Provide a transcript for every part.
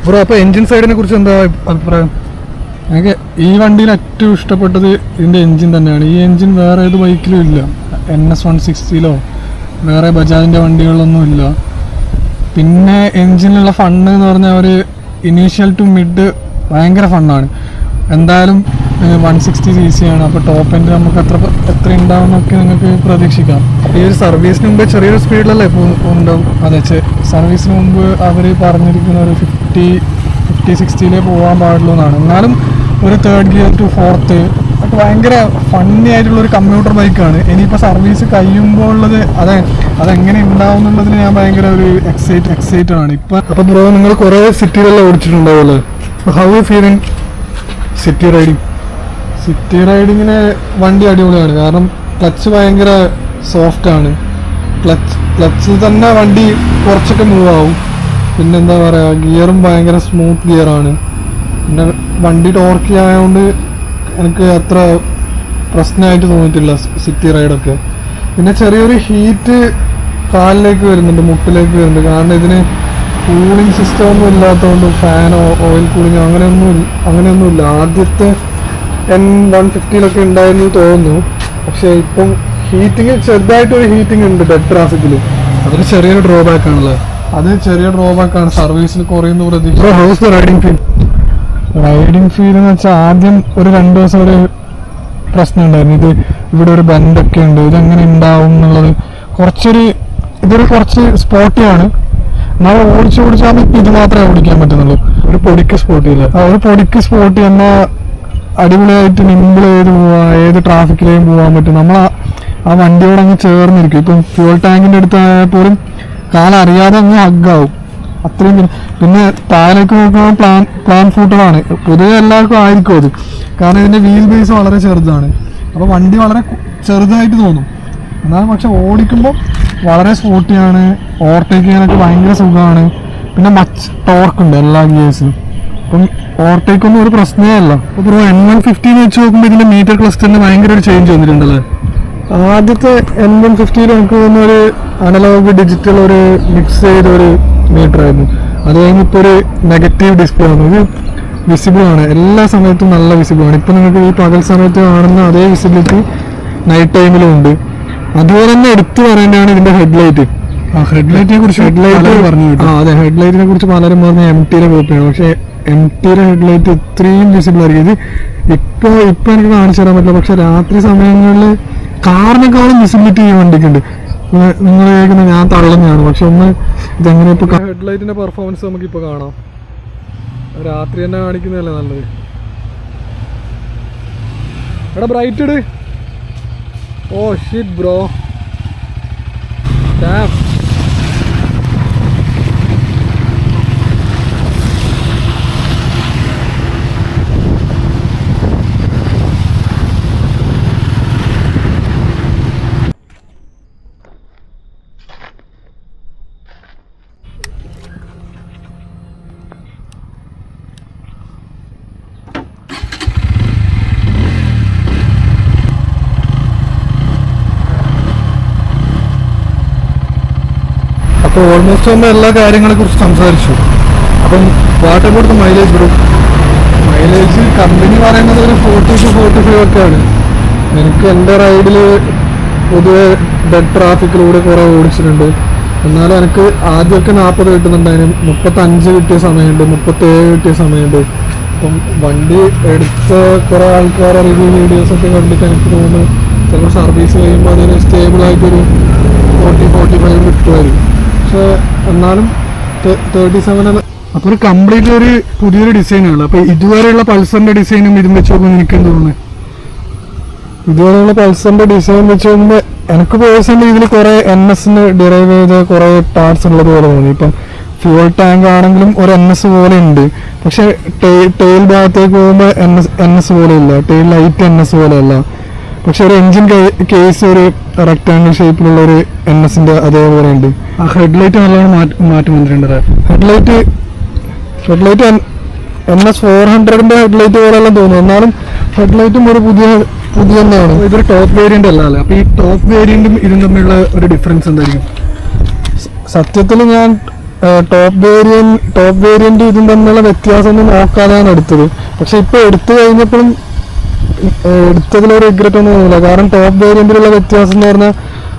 Bro അപ്പോൾ engine സൈഡിനെ കുറിച്ച് എന്താ അഭിപ്രായം? എനിക്ക് ഈ വണ്ടിയിൽ ഏറ്റവും ഇഷ്ടപ്പെട്ടത് ഇതിൻ്റെ എൻജിൻ തന്നെയാണ്. ഈ എൻജിൻ വേറെ ഏത് ബൈക്കിലും ഇല്ല. NS 160 വേറെ ബജാജിൻ്റെ വണ്ടികളിലൊന്നും ഇല്ല. പിന്നെ എൻജിനിലുള്ള ഫണ്ട് എന്ന് പറഞ്ഞാൽ ഒരു ഇനീഷ്യൽ ടു മിഡ് ഭയങ്കര ഫണ്ടാണ്. എന്തായാലും 160cc ആണ്. അപ്പോൾ ടോപ്പ് എൻഡ് നമുക്ക് എത്ര ഉണ്ടാവുമെന്നൊക്കെ നിങ്ങൾക്ക് പ്രതീക്ഷിക്കാം. ഈ ഒരു സർവീസിന് മുമ്പ് ചെറിയൊരു സ്പീഡിലല്ലേ ഇപ്പോൾ ഉണ്ടാവും? അതെ, സർവീസിന് മുമ്പ് അവർ പറഞ്ഞിരിക്കുന്ന ഒരു 50-60 പോകാൻ പാടുള്ളൂ എന്നാണ്. എന്നാലും ഒരു 3rd ഗിയർ ടു 4th ഒക്കെ ഭയങ്കര ഫണ്ണി ആയിട്ടുള്ളൊരു കമ്പ്യൂട്ടർ ബൈക്കാണ്. ഇനിയിപ്പോൾ സർവീസ് കഴിയുമ്പോൾ ഉള്ളത് അതെങ്ങനെ ഉണ്ടാവും എന്നുള്ളതിന് ഞാൻ ഭയങ്കര ഒരു എക്സൈറ്റഡ് ആണ് ഇപ്പം. അപ്പോൾ ബ്രോ നിങ്ങൾ കുറേ സിറ്റിയിലെല്ലാം ഓടിച്ചിട്ടുണ്ടാവുമല്ലോ. How you feeling city riding? City റൈഡിങ്ങിന് വണ്ടി അടിപൊളിയാണ്. കാരണം ക്ലച്ച് ഭയങ്കര സോഫ്റ്റാണ്. ക്ലച്ചിൽ തന്നെ വണ്ടി കുറച്ചൊക്കെ മൂവ് ആവും. പിന്നെന്താ പറയുക, ഗിയറും ഭയങ്കര സ്മൂത്ത് ഗിയറാണ്. പിന്നെ വണ്ടി ടോർക്കി ആയതുകൊണ്ട് എനിക്ക് അത്ര പ്രശ്നമായിട്ട് തോന്നിയിട്ടില്ല സിറ്റി റൈഡൊക്കെ. പിന്നെ ചെറിയൊരു ഹീറ്റ് കാലിലേക്ക് വരുന്നുണ്ട്, മുട്ടിലേക്ക് വരുന്നുണ്ട്. കാരണം ഇതിന് കൂളിംഗ് സിസ്റ്റം ഒന്നും ഇല്ലാത്തതുകൊണ്ട് ഫാനോ ഓയിൽ കൂളിങ്ങോ അങ്ങനെയൊന്നുമില്ല. ആദ്യത്തെ N150 ഉണ്ടായിരുന്നു തോന്നുന്നു. പക്ഷേ ഇപ്പം ഹീറ്റിങ് ചെറുതായിട്ടൊരു ഹീറ്റിംഗ് ഉണ്ട് ഡെഡ് ട്രാഫിക്കിൽ. അതൊരു ചെറിയൊരു ഡ്രോബാക്ക് ആണല്ലേ? അത് ചെറിയ ഡ്രോബാക്കാണ്. സർവീസിന് കുറയുന്ന പ്രതീക്ഷ. House the riding feel? Riding feel എന്ന് വെച്ചാൽ ആദ്യം ഒരു 2 ദിവസം ഒരു പ്രശ്നം ഉണ്ടായിരുന്നു. ഇവിടെ ഒരു ബെൻഡൊക്കെ ഉണ്ട്, ഇതെങ്ങനെ ഉണ്ടാവും എന്നുള്ളത്. ഇതൊരു കുറച്ച് സ്പോട്ടിയാണ്. എന്നാൽ ഓടിച്ചാൽ ഇത് മാത്രമേ ഓടിക്കാൻ പറ്റുന്നുള്ളൂ. ഒരു പൊടിക്ക് സ്പോട്ടി ഇല്ല. ഒരു പൊടിക്ക് സ്പോട്ടി എന്നാൽ അടിപൊളിയായിട്ട് നിമ്പിൾ ഏത് ട്രാഫിക്കിലേയും പോകാൻ പറ്റും. നമ്മൾ ആ വണ്ടിയോട് അങ്ങ് ചേർന്നിരിക്കും. ഇപ്പം ഫ്യൂൾ ടാങ്കിൻ്റെ അടുത്തായാൽ പോലും കാലറിയാതെ അങ്ങ് ഹഗ്ഗാവും അത്രയും. പിന്നെ താഴേക്ക് നോക്കുമ്പോൾ പ്ലാൻ ഫൂട്ടറാണ്. പൊതുവെ എല്ലാവർക്കും ആയിരിക്കും അത്. കാരണം ഇതിൻ്റെ വീൽ ബേസ് വളരെ ചെറുതാണ്. അപ്പോൾ വണ്ടി വളരെ ചെറുതായിട്ട് തോന്നും. എന്നാലും പക്ഷെ ഓടിക്കുമ്പോൾ വളരെ സ്പോട്ടിയാണ്. ഓവർടേക്ക് ചെയ്യാനൊക്കെ ഭയങ്കര സുഖമാണ്. പിന്നെ മച്ച് ടോർക്കുണ്ട് എല്ലാ ഗിയേഴ്സിനും. അപ്പം ഓവർടേക്കൊന്നും ഒരു പ്രശ്നമേ അല്ല. അപ്പോൾ N150 വെച്ച് നോക്കുമ്പോൾ ഇതിൻ്റെ മീറ്റർ ക്ലസ്റ്ററിന് ഭയങ്കര ഒരു ചേഞ്ച് വന്നിട്ടുണ്ടല്ലേ? ആദ്യത്തെ N150 നമുക്ക് തോന്നുന്ന ഒരു അനലോഗ് ഡിജിറ്റൽ ഒരു മിക്സ് ചെയ്തൊരു മീറ്റർ ആയിരുന്നു. അത് കഴിഞ്ഞ് ഇപ്പോൾ ഒരു നെഗറ്റീവ് ഡിസ്പ്ലേ ആണ്. ഇത് വിസിബിൾ ആണ്, എല്ലാ സമയത്തും നല്ല വിസിബിൾ ആണ്. ഇപ്പം നിങ്ങൾക്ക് ഈ പകൽ സമയത്ത് കാണുന്ന അതേ വിസിബിലിറ്റി നൈറ്റ് ടൈമിലും ഉണ്ട്. അതുപോലെ തന്നെ എടുത്തു പറയേണ്ടതാണ് ഇതിൻ്റെ ഹെഡ്ലൈറ്റ്. ഹെഡ്ലൈറ്റിനെ കുറിച്ച് പറഞ്ഞു. അതെ, ഹെഡ്ലൈറ്റിനെ കുറിച്ച് പലരും പറഞ്ഞ MTയുടെ കോപ്പിയാണ്. പക്ഷേ MTയുടെ ഹെഡ്ലൈറ്റ് ഇത്രയും വിസിബിൾ ആയിരിക്കും. ഇത് ഇപ്പോൾ എനിക്ക് കാണിച്ചു തരാൻ പറ്റില്ല. പക്ഷെ രാത്രി സമയങ്ങളിൽ കാറിനേക്കാളും വിസിബിലിറ്റി ഈ വണ്ടിക്കുണ്ട്. നിങ്ങൾ കേൾക്കുന്നത് ഞാൻ തള്ളുന്നതാണ്. പക്ഷെ ഇതെങ്ങനെ ഇപ്പോൾ ഹെഡ്ലൈറ്റിൻ്റെ പെർഫോമൻസ് നമുക്കിപ്പോൾ കാണാം. രാത്രി തന്നെ കാണിക്കുന്നതല്ലേ നല്ലത്. എടാ ബ്രൈറ്റ് ഇട്. Oh shit bro, damn. അപ്പോൾ ഓൾമോസ്റ്റ് നമ്മൾ എല്ലാ കാര്യങ്ങളെ കുറിച്ച് സംസാരിച്ചു. അപ്പം what about the mileage bro? Mileage company പറയുന്നത് ഒരു 40 to 45 ഒക്കെയാണ്. എനിക്ക് എൻ്റെ റൈഡിൽ പൊതുവെ ഡെഡ് ട്രാഫിക്കിലൂടെ കുറേ ഓടിച്ചിട്ടുണ്ട്. എന്നാലും എനിക്ക് ആദ്യമൊക്കെ 40 കിട്ടുന്നുണ്ടായിരുന്നു. 35 കിട്ടിയ സമയമുണ്ട്, 37 കിട്ടിയ സമയമുണ്ട്. അപ്പം വണ്ടി എടുത്ത കുറേ ആൾക്കാരെ റിവ്യൂ വീഡിയോസൊക്കെ കണ്ടിട്ട് എനിക്ക് തോന്നുന്നു ചിലപ്പോൾ സർവീസ് കഴിയുമ്പോൾ അതിന് സ്റ്റേബിളായിട്ടൊരു 40-45 കിട്ടുമായിരിക്കും. പക്ഷേ എന്നാലും 37. അപ്പോൾ ഒരു കംപ്ലീറ്റ് ഒരു പുതിയൊരു ഡിസൈനാണ്. അപ്പോൾ ഇതുവരെയുള്ള പൾസറിൻ്റെ ഡിസൈനും ഇതും വെച്ച് നോക്കുമ്പോൾ എനിക്ക് എന്ത് തോന്നുന്നത്? ഇതുവരെയുള്ള പൾസറിൻ്റെ ഡിസൈൻ വെച്ച് നോക്കുമ്പോൾ എനിക്ക് പേഴ്സണലി ഇതിൽ കുറേ NSന് ഡിറൈവ് ചെയ്ത കുറേ പാർട്സ് ഉള്ളത് പോലെ തോന്നി. ഇപ്പം ഫ്യൂൾ ടാങ്ക് ആണെങ്കിലും ഒരു NS പോലെ ഉണ്ട്. പക്ഷെ ടെയിൽ ഭാഗത്തേക്ക് പോകുമ്പോൾ NS പോലെ ഇല്ല. ടെയിൽ ലൈറ്റ് NS പോലെ അല്ല. പക്ഷെ ഒരു എൻജിൻ കേസ് ഒരു റെക്ടാങ്കിൾ ഷേപ്പിലുള്ള ഒരു NSന്റെ അതേപോലെ ഉണ്ട്. ആ ഹെഡ്ലൈറ്റ് നല്ലോണം മാറ്റം വന്നിട്ടുണ്ട്. ഹെഡ്ലൈറ്റ് NS 400ന്റെ ഹെഡ്ലൈറ്റ് പോലെല്ലാം തോന്നുന്നു. എന്നാലും ഹെഡ്ലൈറ്റും ഒരു പുതിയ തന്നെയാണ്. ഇതൊരു ടോപ്പ് വേരിയന്റ് അല്ലേ? അപ്പോൾ ഈ ടോപ്പ് വേരിയന്റും ഇതും തമ്മിലുള്ള ഒരു ഡിഫറൻസ് എന്തായിരിക്കും? സത്യത്തിൽ ഞാൻ ടോപ്പ് വേരിയന്റ് ഇതും തമ്മിലുള്ള വ്യത്യാസം ഒന്നും നോക്കാതെയാണ് എടുത്തത്. പക്ഷെ ഇപ്പൊ എടുത്തു കഴിഞ്ഞപ്പോഴും എടുത്തതിലൊരു റിഗ്രറ്റ് ഒന്നും തോന്നില്ല. കാരണം ടോപ്പ് വേരിയന്റിലുള്ള വ്യത്യാസം എന്ന് പറഞ്ഞാൽ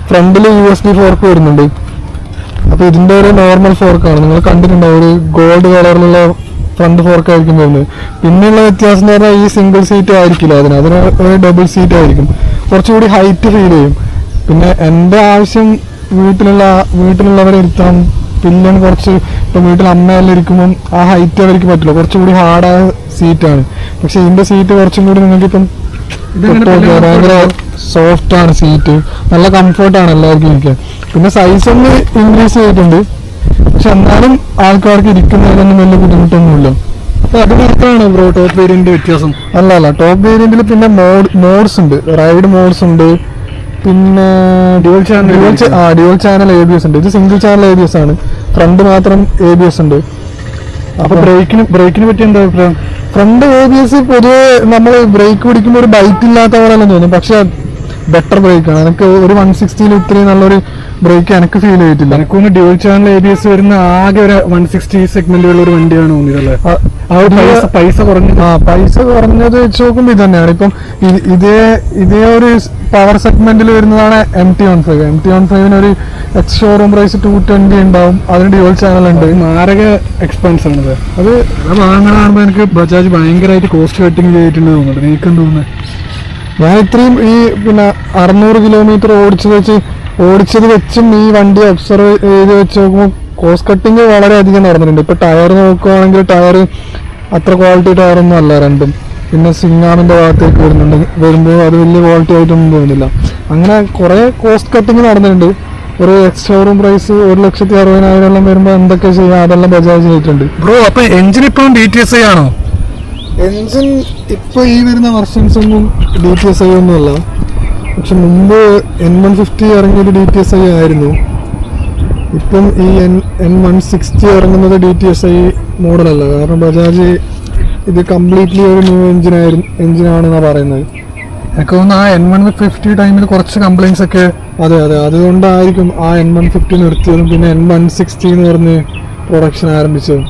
ഫ്രണ്ടിൽ USB ഫോർക്ക് വരുന്നുണ്ട്. അപ്പൊ ഇതിന്റെ ഒരു നോർമൽ ഫോർക്കാണ്, നിങ്ങൾ കണ്ടിട്ടുണ്ടാവും, ഒരു ഗോൾഡ് കളറിലുള്ള ഫ്രണ്ട് ഫോർക്ക് ആയിരിക്കും വരുന്നത്. പിന്നെയുള്ള വ്യത്യാസം എന്ന് പറഞ്ഞാൽ ഈ സിംഗിൾ സീറ്റ് ആയിരിക്കില്ല, അതിന് ഒരു ഡബിൾ സീറ്റ് ആയിരിക്കും, കുറച്ചുകൂടി ഹൈറ്റ് ഫീൽ ചെയ്യും. പിന്നെ എൻ്റെ ആവശ്യം വീട്ടിലുള്ളവരെ ഇരുത്താൻ പില്ലൻ കുറച്ച്, ഇപ്പം വീട്ടിൽ അമ്മയെല്ലാം ഇരിക്കുമ്പം ആ ഹൈറ്റ് അവർക്ക് പറ്റില്ല, കുറച്ചുകൂടി ഹാർഡായ സീറ്റാണ്. പക്ഷെ ഇതിന്റെ സീറ്റ് കുറച്ചും കൂടി നിങ്ങൾക്കിപ്പം ഭയങ്കര സോഫ്റ്റ് ആണ് സീറ്റ്, നല്ല കംഫർട്ടാണ് എല്ലാവർക്കും ഇരിക്കാൻ. പിന്നെ സൈസ് ഒന്ന് ഇൻക്രീസ് ചെയ്തിട്ടുണ്ട്, പക്ഷെ എന്നാലും ആൾക്കാർക്ക് ഇരിക്കുന്നതിനൊന്നും വലിയ ബുദ്ധിമുട്ടൊന്നുമില്ല. അപ്പൊ അത് മാത്രമാണ് ബ്രോ ടോപ്പ് വേരിയന്റ് വ്യത്യാസം? അല്ല, ടോപ്പ് വേരിയന്റിൽ പിന്നെ മോഡ്സ് ഉണ്ട്, റൈഡ് മോഡ്സ് ഉണ്ട്, പിന്നെ ഡ്യുവൽ ചാനൽ ABS ഉണ്ട്. ഇത് സിംഗിൾ ചാനൽ ABS ആണ്, ഫ്രണ്ട് മാത്രം ABS ഉണ്ട്. അപ്പൊ ബ്രേക്കിനെ പറ്റി എന്താ അഭിപ്രായം? ഫ്രണ്ട് ABS പൊതുവെ നമ്മൾ ബ്രേക്ക് പിടിക്കുമ്പോൾ ഒരു ബൈറ്റ് ഇല്ലാത്ത പോലെല്ലാം തോന്നും, പക്ഷെ ബെറ്റർ ബ്രേക്കാണ്. എനിക്ക് ഒരു 160 ഇത്രയും നല്ലൊരു ബ്രേക്ക് എനിക്ക് ഫീൽ ചെയ്തിട്ടില്ല. എനിക്കൊന്ന് ഡ്യുവൽ ചാനൽ ABS വരുന്ന ആകെ ഒരു 160 സെഗ്മെന്റുള്ള ഒരു വണ്ടിയാണ് തോന്നിയതല്ലേ? പൈസ കുറഞ്ഞത് വെച്ച് നോക്കുമ്പോൾ ഇത് തന്നെയാണ്. ഇപ്പം ഇതേ ഒരു പവർ സെഗ്മെന്റിൽ വരുന്നതാണ് MT-15. MT-15 ഒരു എക്സ് ഷോറൂം പ്രൈസ് 220 ഉണ്ടാവും, അതിന് ഡ്യുവൽ ചാനൽ ഉണ്ട്. മാരക എക്സ്പെൻസ് ആണത്. അത് വാങ്ങണാകുമ്പോ എനിക്ക് ബജാജ് ഭയങ്കരമായിട്ട് കോസ്റ്റ് കട്ടിങ് ചെയ്തിട്ടുണ്ട് തോന്നുന്നുണ്ട്. നീക്കം തോന്നുന്നത് ഞാൻ ഇത്രയും ഈ പിന്നെ 600 കിലോമീറ്റർ ഓടിച്ചത് വെച്ചും ഈ വണ്ടി ഒബ്സർവ് ചെയ്ത് വെച്ച് നോക്കുമ്പോൾ കോസ്റ്റ് കട്ടിങ് വളരെ അധികം നടന്നിട്ടുണ്ട്. ഇപ്പൊ ടയർ നോക്കുകയാണെങ്കിൽ ടയർ അത്ര ക്വാളിറ്റി ടയറൊന്നും അല്ല രണ്ടും. പിന്നെ സിംഗാമിന്റെ ഭാഗത്തേക്ക് വരുമ്പോൾ അത് വലിയ ക്വാളിറ്റി ആയിട്ടൊന്നും തോന്നുന്നില്ല. അങ്ങനെ കുറെ കോസ്റ്റ് കട്ടിങ് നടന്നിട്ടുണ്ട്. ഒരു എക്സ് ഷോറൂം പ്രൈസ് 1,60,000 വരുമ്പോൾ എന്തൊക്കെ ചെയ്യാം അതെല്ലാം ബജാജ് ചെയ്തിട്ടുണ്ട്. ബ്രോ അപ്പൊ എഞ്ചിൻ ഇപ്പം DTSI ആണോ? എൻജിൻ ഇപ്പൊ ഈ വരുന്ന വെർഷൻസ് ഒന്നും DTSI ഒന്നുമല്ല, പക്ഷെ മുമ്പ് N150 ഇറങ്ങിയത് DTSI ആയിരുന്നു. ഇപ്പം ഈ N160 ഇറങ്ങുന്നത് DTSI മോഡലല്ല, കാരണം ബജാജ് ഇത് കംപ്ലീറ്റ്ലി ഒരു ന്യൂ എഞ്ചിനാണെന്നാണ് പറയുന്നത്. എനിക്ക് തോന്നുന്നു ആ N150 ടൈമിൽ കുറച്ച് കംപ്ലൈൻസ് ഒക്കെ. അതെ, അതുകൊണ്ടായിരിക്കും ആ N150 നിർത്തിയതും പിന്നെ N160 എന്ന് പറഞ്ഞ് പ്രൊഡക്ഷൻ ആരംഭിച്ചതും.